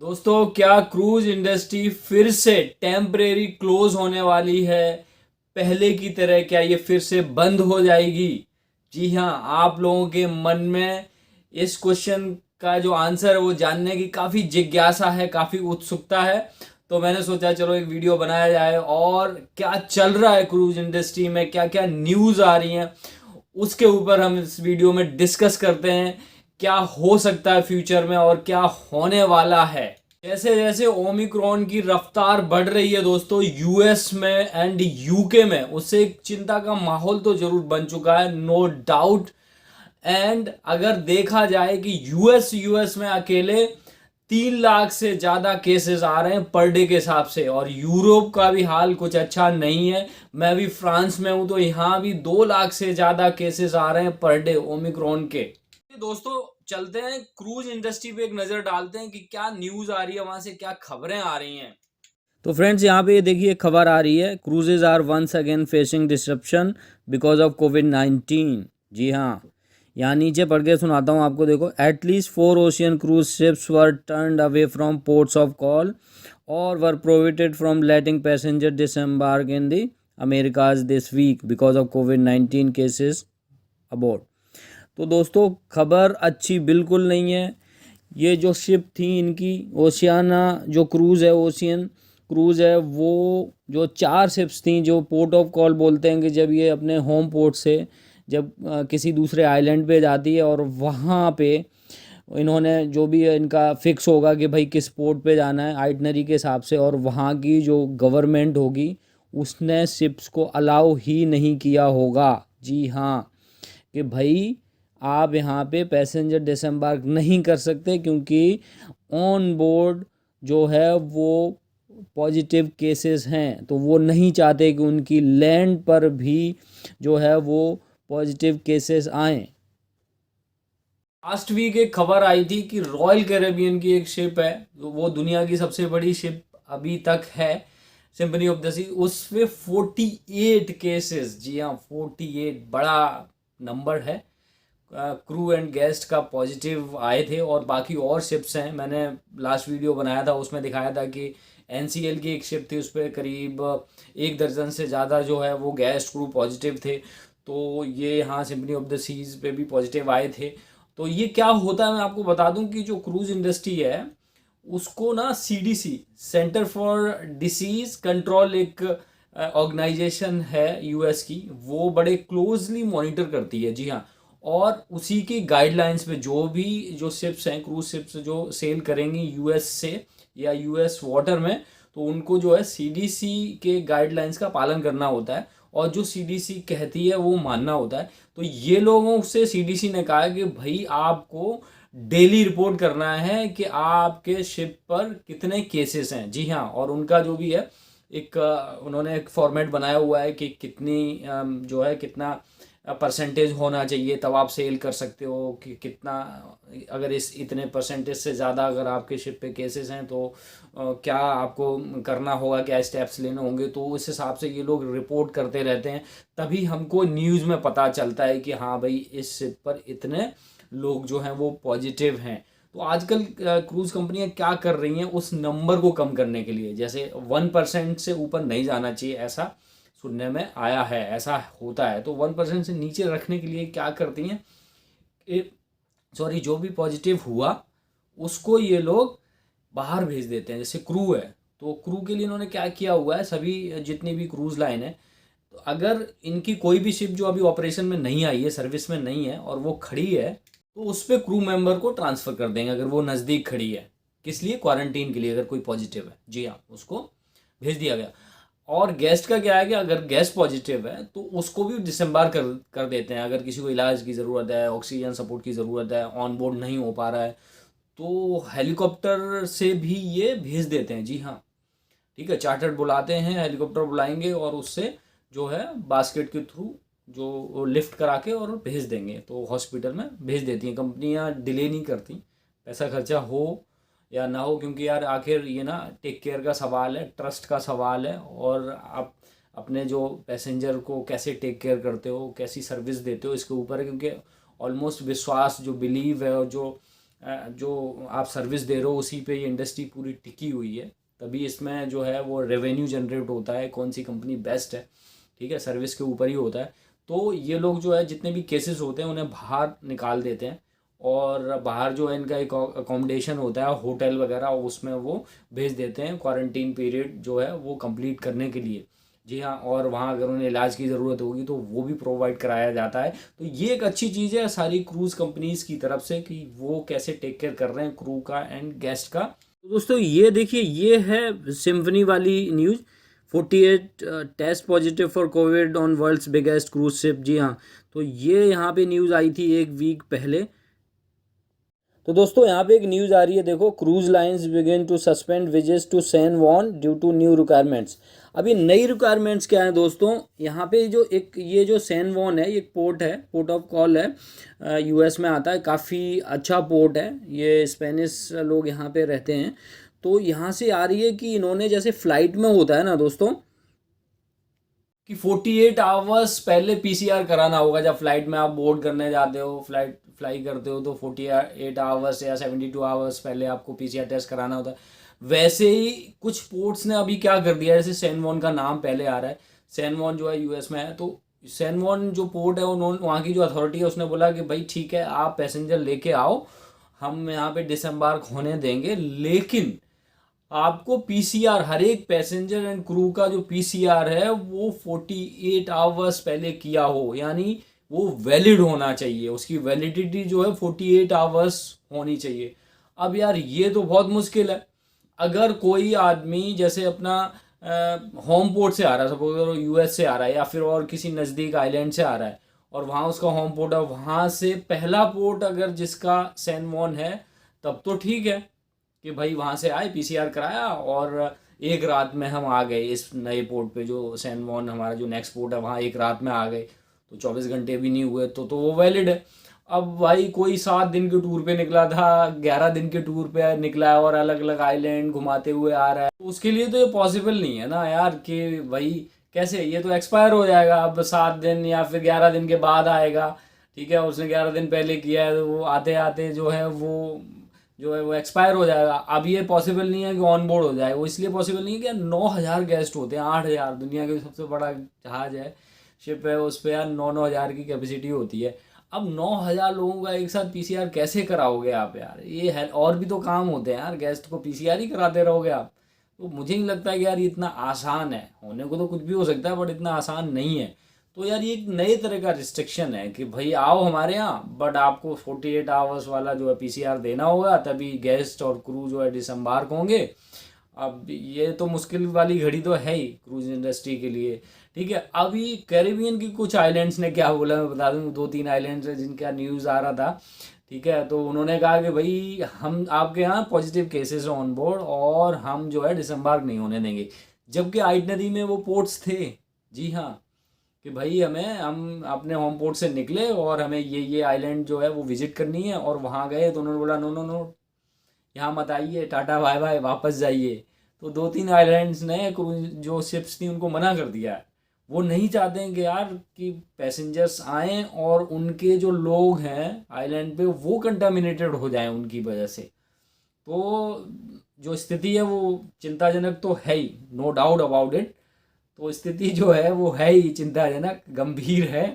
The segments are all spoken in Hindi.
दोस्तों, क्या क्रूज इंडस्ट्री फिर से टेम्परेरी क्लोज होने वाली है? पहले की तरह क्या ये फिर से बंद हो जाएगी? जी हाँ, आप लोगों के मन में इस क्वेश्चन का जो आंसर है वो जानने की काफ़ी जिज्ञासा है, काफ़ी उत्सुकता है। तो मैंने सोचा चलो एक वीडियो बनाया जाए और क्या चल रहा है क्रूज इंडस्ट्री में, क्या क्या न्यूज़ आ रही हैं उसके ऊपर हम इस वीडियो में डिस्कस करते हैं। क्या हो सकता है फ्यूचर में और क्या होने वाला है। जैसे जैसे ओमिक्रॉन की रफ्तार बढ़ रही है दोस्तों, यूएस में एंड यूके में, उससे एक चिंता का माहौल तो जरूर बन चुका है, नो डाउट। एंड अगर देखा जाए कि यूएस में अकेले 3 लाख से ज़्यादा केसेस आ रहे हैं पर डे के हिसाब से, और यूरोप का भी हाल कुछ अच्छा नहीं है। मैं भी फ्रांस में हूं तो यहाँ भी 2 लाख से ज़्यादा केसेस आ रहे हैं पर डे ओमिक्रॉन के। दोस्तों, चलते हैं क्रूज इंडस्ट्री पे एक नज़र डालते हैं कि क्या न्यूज़ आ रही है, वहाँ से क्या खबरें आ रही हैं। तो फ्रेंड्स, यहाँ पे देखिए खबर आ रही है, cruises are once again facing disruption because of कोविड-19। जी हाँ, यहाँ नीचे पढ़ के सुनाता हूँ आपको। देखो, at least 4 ocean cruise ships were turned away from ports of call और were prohibited from letting passenger disembark in the Americas this week because of कोविड-19 केसेस अबॉर्ड। तो दोस्तों, खबर अच्छी बिल्कुल नहीं है। ये जो शिप थी इनकी, ओशियाना जो क्रूज़ है, ओशियन क्रूज़ है, वो जो 4 शिप्स थी जो पोर्ट ऑफ कॉल बोलते हैं कि जब ये अपने होम पोर्ट से जब किसी दूसरे आइलैंड पे जाती है और वहाँ पे इन्होंने जो भी इनका फिक्स होगा कि भाई किस पोर्ट पे जाना है आइटनरी के हिसाब से, और वहाँ की जो गवर्नमेंट होगी उसने शिप्स को अलाउ ही नहीं किया होगा। जी हाँ, कि भाई आप यहाँ पे पैसेंजर डिसएम्बार्क नहीं कर सकते क्योंकि ऑन बोर्ड जो है वो पॉजिटिव केसेस हैं, तो वो नहीं चाहते कि उनकी लैंड पर भी जो है वो पॉजिटिव केसेस आएँ। लास्ट वीक एक खबर आई थी कि रॉयल कैरेबियन की एक शिप है, वो दुनिया की सबसे बड़ी शिप अभी तक है, सिंफनी ऑफ द सी, उसमें 48 केसेस, जी हाँ 48 बड़ा नंबर है, क्रू एंड गेस्ट का पॉजिटिव आए थे। और बाकी और शिप्स हैं, मैंने लास्ट वीडियो बनाया था उसमें दिखाया था कि एनसीएल की एक शिप थी, उस पर करीब 1 दर्जन से ज़्यादा जो है वो गेस्ट क्रू पॉजिटिव थे। तो ये यहाँ सिंफनी ऑफ द सीज पे भी पॉजिटिव आए थे। तो ये क्या होता है मैं आपको बता दूं कि जो क्रूज इंडस्ट्री है उसको ना CDC, centre for disease control, एक ऑर्गेनाइजेशन है यूएस की, वो बड़े क्लोजली मॉनिटर करती है। जी हाँ, और उसी की गाइडलाइंस पे जो भी जो शिप्स हैं, क्रूज शिप्स जो सेल करेंगी यूएस से या यूएस वाटर में, तो उनको जो है सीडीसी के गाइडलाइंस का पालन करना होता है और जो सीडीसी कहती है वो मानना होता है। तो ये लोगों से सीडीसी ने कहा है कि भाई आपको डेली रिपोर्ट करना है कि आपके शिप पर कितने केसेस हैं। जी हाँ, और उनका जो भी है एक उन्होंने एक फॉर्मेट बनाया हुआ है कि कितनी जो है कितना परसेंटेज होना चाहिए तब आप सेल कर सकते हो, कि कितना, अगर इस इतने परसेंटेज से ज़्यादा अगर आपके शिप पे केसेस हैं तो क्या आपको करना होगा, क्या स्टेप्स लेने होंगे। तो उस हिसाब से ये लोग रिपोर्ट करते रहते हैं, तभी हमको न्यूज़ में पता चलता है कि हाँ भाई इस शिप पर इतने लोग जो हैं वो पॉजिटिव हैं। तो आजकल क्रूज़ कंपनियां क्या कर रही हैं उस नंबर को कम करने के लिए, जैसे 1% से ऊपर नहीं जाना चाहिए, ऐसा सुनने में आया है, ऐसा होता है। तो 1% से नीचे रखने के लिए क्या करती हैं, सॉरी, जो भी पॉजिटिव हुआ उसको ये लोग बाहर भेज देते हैं। जैसे क्रू है, तो क्रू के लिए इन्होंने क्या किया हुआ है, सभी जितनी भी क्रूज़ लाइन है, तो अगर इनकी कोई भी शिप जो अभी ऑपरेशन में नहीं आई है, सर्विस में नहीं है और वो खड़ी है, तो उस पर क्रू मेंबर को ट्रांसफ़र कर देंगे अगर वो नज़दीक खड़ी है। किस लिए? क्वारंटीन के लिए, अगर कोई पॉजिटिव है। जी हाँ, उसको भेज दिया गया। और गेस्ट का क्या है कि अगर गेस्ट पॉजिटिव है तो उसको भी डिसम्बार कर देते हैं। अगर किसी को इलाज की ज़रूरत है, ऑक्सीजन सपोर्ट की ज़रूरत है, ऑन बोर्ड नहीं हो पा रहा है, तो हेलीकॉप्टर से भी ये भेज देते हैं। जी हाँ, ठीक है, चार्टर्ड बुलाते हैं, हेलीकॉप्टर बुलाएंगे और उससे जो है बास्केट के थ्रू जो लिफ्ट करा के और भेज देंगे, तो हॉस्पिटल में भेज देती हैं कंपनियां, डिले नहीं करती, पैसा खर्चा हो या ना हो, क्योंकि यार आखिर ये ना टेक केयर का सवाल है, ट्रस्ट का सवाल है, और आप अपने जो पैसेंजर को कैसे टेक केयर करते हो, कैसी सर्विस देते हो, इसके ऊपर है। क्योंकि ऑलमोस्ट विश्वास, जो बिलीव है और जो जो आप सर्विस दे रहे हो उसी पे ये इंडस्ट्री पूरी टिकी हुई है, तभी इसमें जो है वो रेवेन्यू जनरेट होता है, कौन सी कंपनी बेस्ट है, ठीक है, सर्विस के ऊपर ही होता है। तो ये लोग जो है जितने भी केसेस होते हैं उन्हें बाहर निकाल देते हैं, और बाहर जो है इनका एक अकोमोडेशन होता है होटल वगैरह, उसमें वो भेज देते हैं क्वारंटीन पीरियड जो है वो कंप्लीट करने के लिए। जी हाँ, और वहाँ अगर उन्हें इलाज की ज़रूरत होगी तो वो भी प्रोवाइड कराया जाता है। तो ये एक अच्छी चीज़ है सारी क्रूज़ कंपनीज़ की तरफ से कि वो कैसे टेक केयर कर रहे हैं क्रू का एंड गेस्ट का। तो दोस्तों ये देखिए, ये है सिम्फनी वाली news. 48 test positive for COVID on world's biggest cruise ship. जी हाँ, तो ये यहाँ पे न्यूज़ आई थी एक वीक पहले। तो दोस्तों यहाँ पे एक न्यूज़ आ रही है, देखो, cruise lines begin to suspend voyages to San Juan due to new requirements. अभी नई रिक्वायरमेंट्स क्या है दोस्तों, यहाँ पे जो एक ये जो सैन वॉन है, ये पोर्ट है, पोर्ट ऑफ कॉल है, यूएस में आता है, काफ़ी अच्छा पोर्ट है, ये स्पेनिश लोग यहाँ पे रहते हैं। तो यहाँ से आ रही है कि इन्होंने, जैसे फ़्लाइट में होता है ना दोस्तों कि 48 आवर्स पहले पीसीआर कराना होगा, जब फ्लाइट में आप बोर्ड करने जाते हो, फ्लाइट फ्लाई करते हो, तो 48 आवर्स या 72 आवर्स पहले आपको पीसीआर टेस्ट कराना होता है। वैसे ही कुछ पोर्ट्स ने अभी क्या कर दिया, जैसे सैन का नाम पहले आ रहा है, सैन जो है यूएस में है, तो सैन जो पोर्ट है उन्होंने, वहाँ की जो अथॉरिटी है उसने बोला कि भाई ठीक है, आप पैसेंजर लेके आओ, हम यहाँ पे डिसम्बार्क होने देंगे, लेकिन आपको पीसीआर, हर एक पैसेंजर एंड क्रू का जो पीसीआर है वो 48 आवर्स पहले किया हो, यानी वो वैलिड होना चाहिए, उसकी वैलिडिटी जो है 48 आवर्स होनी चाहिए। अब यार ये तो बहुत मुश्किल है। अगर कोई आदमी जैसे अपना होम पोर्ट से आ रहा है, सपोज यूएस से आ रहा है या फिर और किसी नज़दीक आइलैंड से आ रहा है, और वहाँ उसका होम पोर्ट है, वहाँ से पहला पोर्ट अगर जिसका सैन मोन है, तब तो ठीक है कि भाई वहाँ से आए, पीसीआर कराया और एक रात में हम आ गए इस नए पोर्ट पे, जो सैन वॉन हमारा जो नेक्स्ट पोर्ट है, वहाँ एक रात में आ गए, तो 24 घंटे भी नहीं हुए, तो वो वैलिड है। अब भाई कोई 7 दिन के टूर पे निकला था, 11 दिन के टूर पे निकला है और अलग अलग आइलैंड घुमाते हुए आ रहा है, तो उसके लिए तो ये पॉसिबल नहीं है ना यार कि भाई कैसे, ये तो एक्सपायर हो जाएगा अब 7 दिन या फिर 11 दिन के बाद आएगा, ठीक है, उसने 11 दिन पहले किया है, तो वो आते आते जो है वो एक्सपायर हो जाएगा। अब ये पॉसिबल नहीं है कि ऑन बोर्ड हो जाए, वो इसलिए पॉसिबल नहीं है कि 9,000 गेस्ट होते हैं, 8,000, दुनिया का सबसे बड़ा जहाज है, शिप है, उस पर यार 9,000 की कैपेसिटी होती है। अब 9,000 लोगों का एक साथ पीसीआर कैसे कराओगे आप यार, ये है, और भी तो काम होते हैं यार, गेस्ट को पीसीआर ही कराते रहोगे आप, तो मुझे नहीं लगता कि यार ये इतना आसान है, होने को तो कुछ भी हो सकता है बट इतना आसान नहीं है। तो यार ये एक नए तरह का रिस्ट्रिक्शन है कि भाई आओ हमारे यहाँ, बट आपको 48 आवर्स वाला जो है पीसीआर देना होगा, तभी गेस्ट और क्रू जो है डिसम्बार्क होंगे। अब ये तो मुश्किल वाली घड़ी तो है ही क्रूज इंडस्ट्री के लिए, ठीक है। अभी कैरिबियन की कुछ आइलैंड्स ने क्या बोला, मैं बता दूँ, 2-3 आइलैंड्स है जिनका न्यूज़ आ रहा था, ठीक है, तो उन्होंने कहा कि भाई हम आपके यहाँ पॉजिटिव केसेस हैं ऑन बोर्ड और हम जो है डिसम्बार्क नहीं होने देंगे, जबकि आइटनरी में वो पोर्ट्स थे। जी हाँ, कि भाई हम अपने होम पोर्ट से निकले और हमें ये आइलैंड जो है वो विजिट करनी है, और वहाँ गए तो उन्होंने बोला नो नो नो, यहाँ मत आइए, टाटा बाय बाय, वापस जाइए। तो 2-3 आइलैंड्स ने जो शिप्स थी उनको मना कर दिया है, वो नहीं चाहते हैं कि यार कि पैसेंजर्स आएँ और उनके जो लोग हैं आइलैंड पे वो कंटामिनेटेड हो जाएं उनकी वजह से। तो जो स्थिति है वो चिंताजनक तो है ही, नो डाउट अबाउट इट। तो स्थिति जो है वो है ही चिंताजनक, गंभीर है।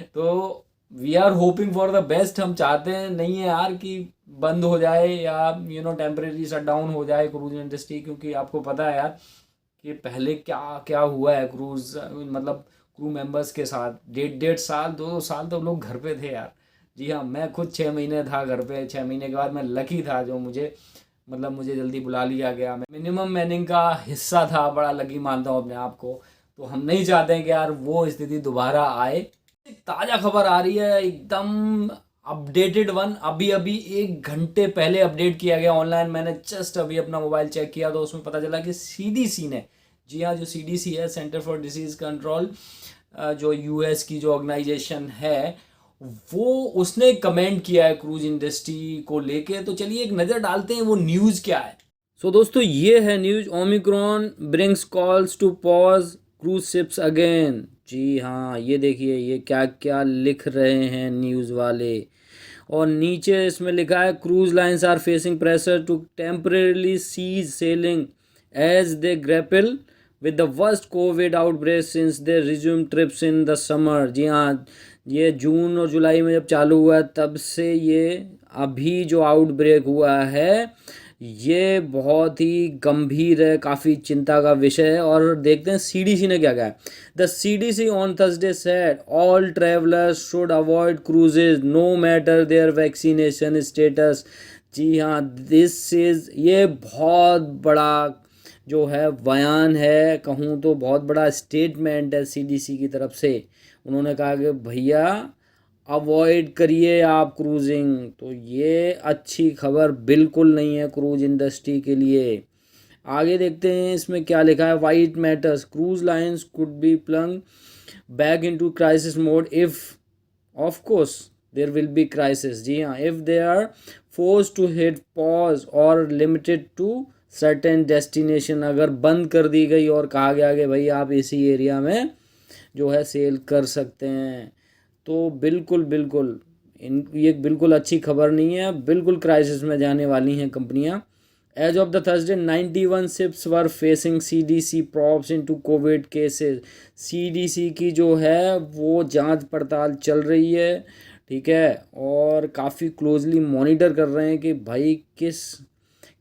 तो we are hoping for the best, हम चाहते हैं नहीं है यार कि बंद हो जाए या टेम्परेरी शट डाउन हो जाए क्रूज इंडस्ट्री, क्योंकि आपको पता है यार कि पहले क्या क्या हुआ है क्रूज, मतलब क्रू मेंबर्स के साथ, 1.5 साल 2 साल तो लोग घर पे थे यार। जी हाँ, मैं खुद 6 महीने था घर पे, 6 महीने के बाद मैं लकी था जो मुझे जल्दी बुला लिया गया, मैं मिनिमम मैनिंग का हिस्सा था, बड़ा लकी मानता हूँ अपने आप को। तो हम नहीं चाहते हैं कि यार वो स्थिति दोबारा आए। एक ताज़ा खबर आ रही है, एकदम अपडेटेड वन, अभी अभी 1 घंटे पहले अपडेट किया गया ऑनलाइन, मैंने जस्ट अभी अपना मोबाइल चेक किया तो उसमें पता चला कि सीडीसी ने, जी हाँ, जो सीडीसी है, सेंटर फॉर डिसीज़ कंट्रोल, जो यूएस की जो ऑर्गेनाइजेशन है, वो उसने कमेंट किया है क्रूज इंडस्ट्री को लेके। तो चलिए एक नज़र डालते हैं वो न्यूज़ क्या है। सो दोस्तों ये है news, Omicron brings calls to pause cruise ships again. जी हाँ, ये देखिए ये क्या क्या लिख रहे हैं न्यूज़ वाले। और नीचे इसमें लिखा है cruise lines are facing pressure to temporarily cease sailing as they grapple with the worst COVID outbreak since they resumed trips in the summer. जी हाँ, ये जून और जुलाई में जब चालू हुआ तब से ये अभी जो आउटब्रेक हुआ है ये बहुत ही गंभीर है, काफ़ी चिंता का विषय है। और देखते हैं सीडीसी ने क्या कहा है। The CDC on Thursday said all travellers should avoid cruises no matter their vaccination status. जी हाँ, दिस इज़, ये बहुत बड़ा जो है बयान है, कहूँ तो बहुत बड़ा स्टेटमेंट है सीडीसी की तरफ से। उन्होंने कहा कि भैया अवॉइड करिए आप क्रूजिंग। तो ये अच्छी खबर बिल्कुल नहीं है क्रूज इंडस्ट्री के लिए। आगे देखते हैं इसमें क्या लिखा है। What matters cruise lines could be plunged back into crisis mode if of course there will be crisis. जी हाँ, if they are forced to hit pause और लिमिटेड टू सर्टेन डेस्टिनेशन। अगर बंद कर दी गई और कहा गया कि भाई आप इसी एरिया में जो है सेल कर सकते हैं, तो बिल्कुल बिल्कुल ये बिल्कुल अच्छी खबर नहीं है, बिल्कुल क्राइसिस में जाने वाली हैं कंपनियां। As of the Thursday 91 ships were facing CDC probes into COVID cases. CDC की जो है वो जांच पड़ताल चल रही है, ठीक है, और काफ़ी क्लोजली मॉनिटर कर रहे हैं कि भाई किस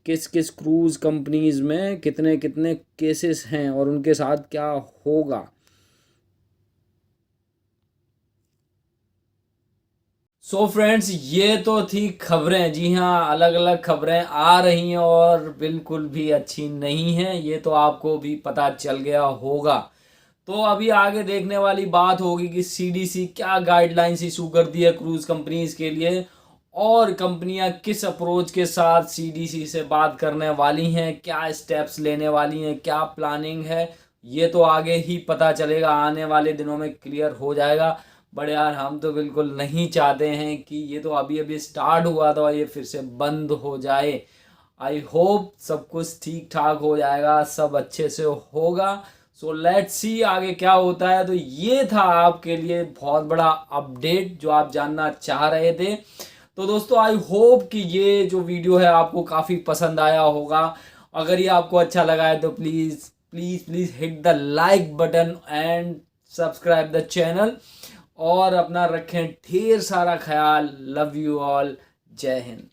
किस किस क्रूज़ कंपनीज़ में कितने कितने केसेस हैं और उनके साथ क्या होगा। सो फ्रेंड्स, ये तो थी खबरें। जी हाँ, अलग अलग खबरें आ रही हैं और बिल्कुल भी अच्छी नहीं हैं, ये तो आपको भी पता चल गया होगा। तो अभी आगे देखने वाली बात होगी कि सीडीसी क्या गाइडलाइंस इशू कर दी है क्रूज कंपनीज के लिए और कंपनियां किस अप्रोच के साथ सीडीसी से बात करने वाली हैं, क्या स्टेप्स लेने वाली हैं, क्या प्लानिंग है, ये तो आगे ही पता चलेगा, आने वाले दिनों में क्लियर हो जाएगा। बट यार हम तो बिल्कुल नहीं चाहते हैं कि ये तो अभी अभी स्टार्ट हुआ था ये फिर से बंद हो जाए। आई होप सब कुछ ठीक ठाक हो जाएगा, सब अच्छे से होगा। सो लेट्स सी आगे क्या होता है। तो ये था आपके लिए बहुत बड़ा अपडेट जो आप जानना चाह रहे थे। तो दोस्तों आई होप कि ये जो वीडियो है आपको काफ़ी पसंद आया होगा। अगर ये आपको अच्छा लगा है तो please please please hit the like button and subscribe the channel और अपना रखें ढेर सारा ख्याल। Love you all. जय हिंद।